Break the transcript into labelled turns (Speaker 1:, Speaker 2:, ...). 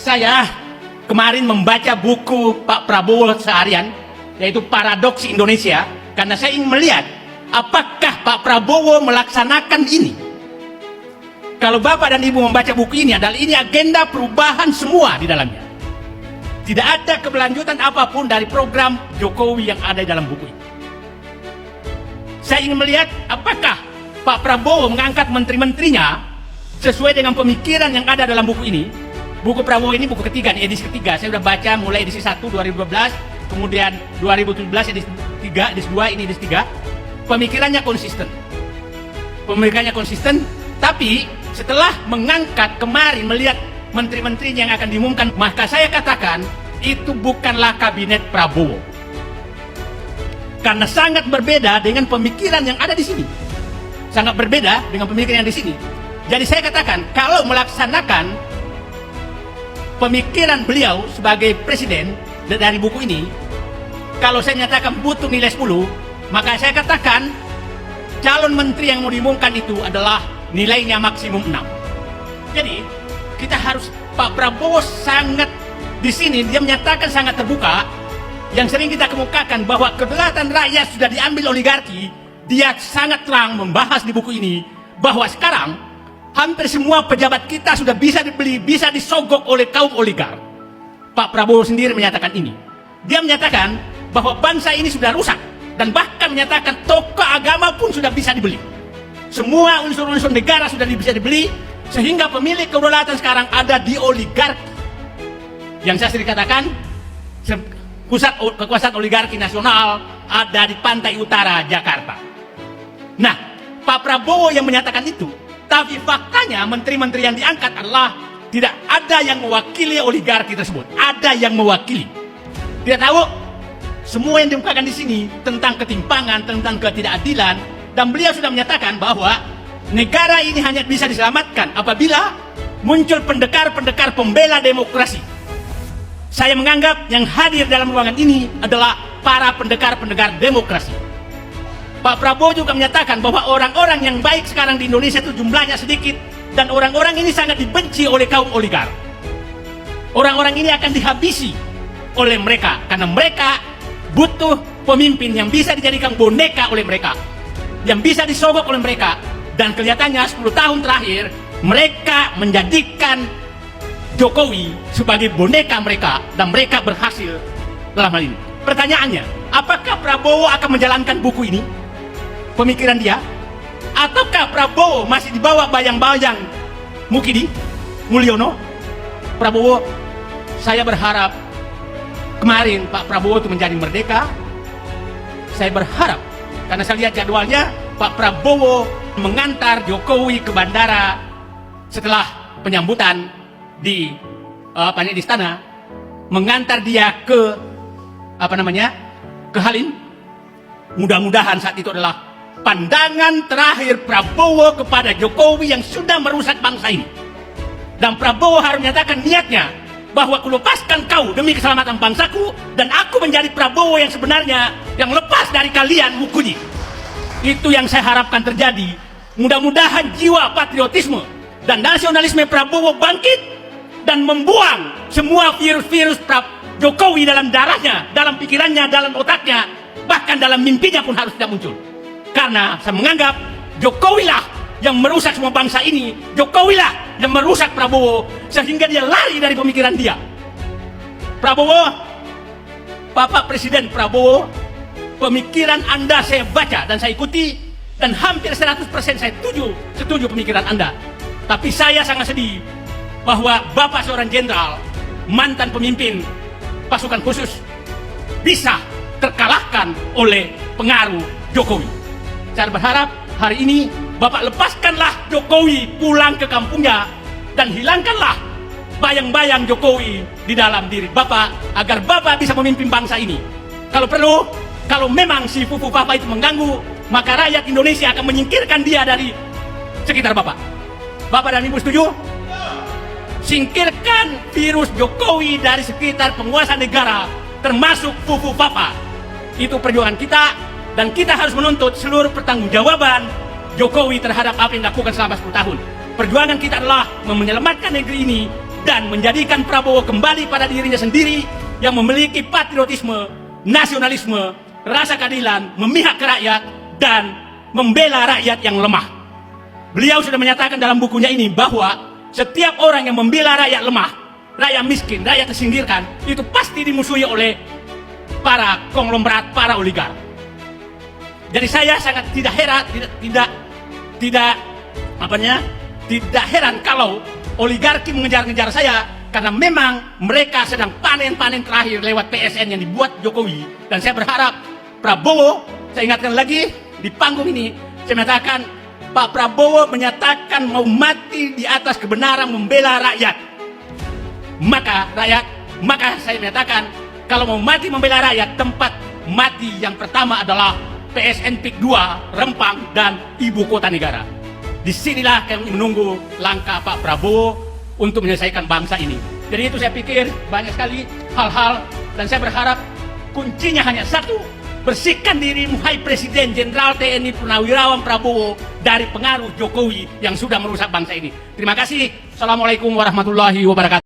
Speaker 1: Saya kemarin membaca buku Pak Prabowo seharian, yaitu Paradoks Indonesia, karena saya ingin melihat apakah Pak Prabowo melaksanakan ini. Kalau Bapak dan Ibu membaca buku ini, adalah ini agenda perubahan semua di dalamnya. Tidak ada keberlanjutan apapun dari program Jokowi yang ada di dalam buku ini. Saya ingin melihat apakah Pak Prabowo mengangkat menteri-menterinya sesuai dengan pemikiran yang ada dalam buku ini. Buku Prabowo ini buku ketiga, edisi ketiga. Saya sudah baca mulai edisi 1 2012, kemudian 2017 edisi 3, edisi 2, ini edisi 3. Pemikirannya konsisten. Pemikirannya konsisten, tapi setelah mengangkat kemarin melihat menteri-menterinya yang akan diumumkan, maka saya katakan itu bukanlah kabinet Prabowo. Karena sangat berbeda dengan pemikiran yang ada di sini. Sangat berbeda dengan pemikiran yang di sini. Jadi saya katakan, kalau melaksanakan pemikiran beliau sebagai presiden dari buku ini, kalau saya nyatakan butuh nilai 10, maka saya katakan calon menteri yang mau diumumkan itu adalah nilainya maksimum 6. Jadi kita harus, Pak Prabowo sangat di sini dia menyatakan sangat terbuka, yang sering kita kemukakan bahwa kedaulatan rakyat sudah diambil oligarki. Dia sangat terang membahas di buku ini bahwa sekarang hampir semua pejabat kita sudah bisa dibeli, bisa disogok oleh kaum oligar. Pak Prabowo sendiri menyatakan ini. Dia menyatakan bahwa bangsa ini sudah rusak, dan bahkan menyatakan tokoh agama pun sudah bisa dibeli. Semua unsur-unsur negara sudah bisa dibeli, sehingga pemilik kedaulatan sekarang ada di oligarki. Yang saya sering katakan, pusat kekuasaan oligarki nasional ada di pantai utara Jakarta. Nah, Pak Prabowo yang menyatakan itu, tapi faktanya menteri-menteri yang diangkat adalah tidak ada yang mewakili oligarki tersebut. Ada yang mewakili. Tidak tahu, semua yang diungkapkan di sini tentang ketimpangan, tentang ketidakadilan, dan beliau sudah menyatakan bahwa negara ini hanya bisa diselamatkan apabila muncul pendekar-pendekar pembela demokrasi. Saya menganggap yang hadir dalam ruangan ini adalah para pendekar-pendekar demokrasi. Pak Prabowo juga menyatakan bahwa orang-orang yang baik sekarang di Indonesia itu jumlahnya sedikit, dan orang-orang ini sangat dibenci oleh kaum oligar. Orang-orang ini akan dihabisi oleh mereka karena mereka butuh pemimpin yang bisa dijadikan boneka oleh mereka, yang bisa disogok oleh mereka. Dan kelihatannya 10 tahun terakhir mereka menjadikan Jokowi sebagai boneka mereka, dan mereka berhasil dalam hal ini. Pertanyaannya, apakah Prabowo akan menjalankan buku ini, pemikiran dia, ataukah Prabowo masih dibawa bayang-bayang Mukidi, Mulyono? Prabowo, saya berharap kemarin Pak Prabowo itu menjadi merdeka. Saya berharap, karena saya lihat jadwalnya, Pak Prabowo mengantar Jokowi ke bandara setelah penyambutan di istana, mengantar dia ke ke Halim. Mudah-mudahan saat itu adalah pandangan terakhir Prabowo kepada Jokowi yang sudah merusak bangsa ini. Dan Prabowo harus menyatakan niatnya bahwa kulepaskan kau demi keselamatan bangsaku, dan aku menjadi Prabowo yang sebenarnya, yang lepas dari kalian Mukudi. Itu yang saya harapkan terjadi. Mudah-mudahan jiwa patriotisme dan nasionalisme Prabowo bangkit dan membuang semua virus-virus Jokowi dalam darahnya, dalam pikirannya, dalam otaknya, bahkan dalam mimpinya pun harus tidak muncul. Karena saya menganggap Jokowilah yang merusak semua bangsa ini, Jokowilah yang merusak Prabowo, sehingga dia lari dari pemikiran dia. Prabowo, Bapak Presiden Prabowo, pemikiran Anda saya baca dan saya ikuti, dan hampir 100% saya setuju pemikiran Anda. Tapi saya sangat sedih bahwa Bapak seorang jenderal, mantan pemimpin pasukan khusus, bisa terkalahkan oleh pengaruh Jokowi. Saya berharap hari ini Bapak lepaskanlah Jokowi pulang ke kampungnya, dan hilangkanlah bayang-bayang Jokowi di dalam diri Bapak, agar Bapak bisa memimpin bangsa ini. Kalau perlu, kalau memang si fufu Bapak itu mengganggu, maka rakyat Indonesia akan menyingkirkan dia dari sekitar Bapak. Bapak dan Ibu setuju? Singkirkan virus Jokowi dari sekitar penguasa negara, termasuk fufu Bapak. Itu perjuangan kita, dan kita harus menuntut seluruh pertanggungjawaban Jokowi terhadap apa yang dilakukan selama 10 tahun. Perjuangan kita adalah menyelamatkan negeri ini dan menjadikan Prabowo kembali pada dirinya sendiri yang memiliki patriotisme, nasionalisme, rasa keadilan, memihak ke rakyat, dan membela rakyat yang lemah. Beliau sudah menyatakan dalam bukunya ini bahwa setiap orang yang membela rakyat lemah, rakyat miskin, rakyat tersinggirkan, itu pasti dimusuhi oleh para konglomerat, para oligark. Jadi saya sangat tidak heran, tidak heran kalau oligarki mengejar-ngejar saya, karena memang mereka sedang panen-panen terakhir lewat PSN yang dibuat Jokowi. Dan saya berharap Prabowo, saya ingatkan lagi di panggung ini, saya menyatakan Pak Prabowo menyatakan mau mati di atas kebenaran membela rakyat. Maka saya menyatakan kalau mau mati membela rakyat, tempat mati yang pertama adalah PSN PIK 2, Rempang, dan Ibu Kota Negara. Disinilah kami menunggu langkah Pak Prabowo untuk menyelesaikan bangsa ini. Jadi itu saya pikir banyak sekali hal-hal, dan saya berharap kuncinya hanya satu: bersihkan dirimu, hai Presiden Jenderal TNI Purnawirawan Prabowo, dari pengaruh Jokowi yang sudah merusak bangsa ini. Terima kasih. Assalamualaikum warahmatullahi wabarakatuh.